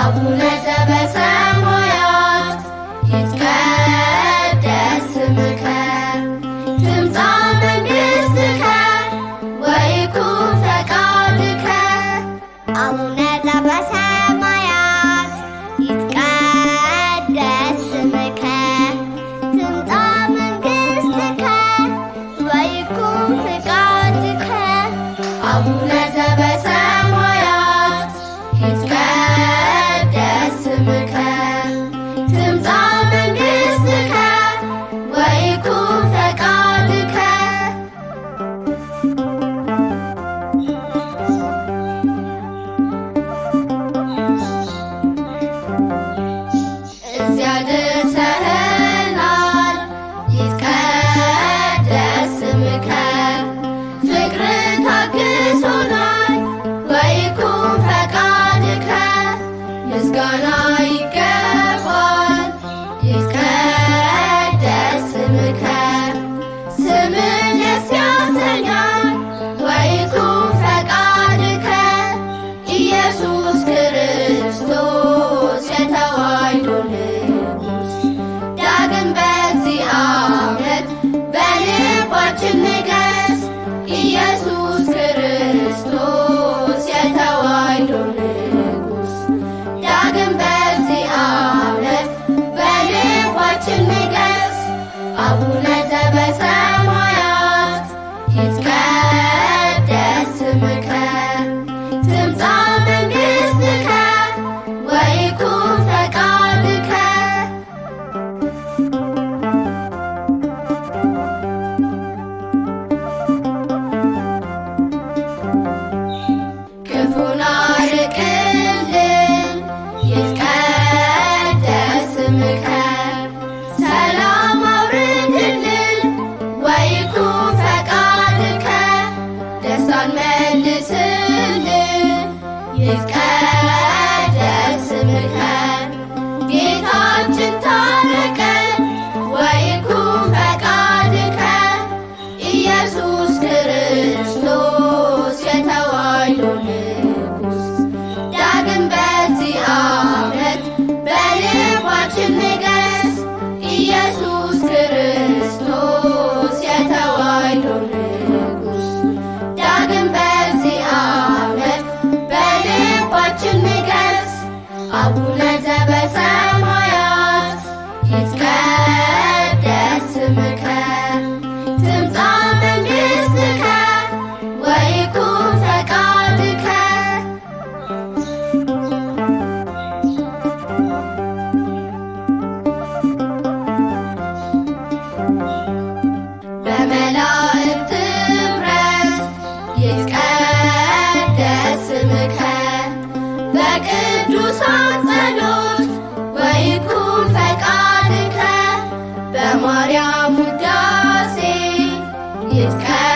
አቡነ ዘበሰማያት ይትቀደስ ስምከ ትምጻእ መንግሥትከ ወይኩን ፈቃድከ አቡነ ዘበሰማያት ይትቀደስ ስምከ ትምጻእ መንግሥትከ ወይኩን ፈቃድከ አቡነ ዘበሰማያት ይትቀደስ ስምከ ትምጻእ መንግሥትከ ወይኩን ፈቃድከ እዚያ ደርሰኸናል ይትቀደስ ስምከ ፍቅርህ ታግሶናል ወይኩን ፈቃድከ ምስጋና ይገባል ይትቀደስ ስምከ ስምህ ደስ ያሰኛል ወይኩን ፈቃድከ ኢየሱስ ክርስቶስ የተዋሕዶ ንጉሥ ዳግም በዚህ ዓመት በልባችን ንገስ ኢየሱስ ክርስቶስ የተዋሕዶ ንጉሥ ዳግም በዚህ ዓመት በልባችን ንገስ አቡነ ዘበሰማያት ይትቀደስ ስምከ ትምጻእ መንግሥትከ ወይኩን ፈቃድከ ክፉን አርቅልን ይትቀደስ ስምከ ሰላም አውርድልን ወይኩን ፈቃድከ ደስታን መልስልን ይትቀደስ ስምከ ጌታችን ታረቀን ወይኩን ፈቃድከ ኢየሱስ ክርስቶስ የተዋሕዶ ንጉሥ ዳግም በዚህ ዓመት በልባችን ንገስ ኢየሱስ ክርስቶስ የተዋሕዶ ንጉሥ ዳግም በዚህ ዓመት በልባችን ንገስ አቡነ ዘበሰማያት ይትቀደስ ስምከ ትምጻእ መንግሥትከ ወይኩን ፈቃድከ በመላእክት ኅብረት ይትቀደስ ስምከ በቅዱሳን ጸሎት ወይኩን ፈቃድከ በማርያም ውዳሴ ይትቀደስ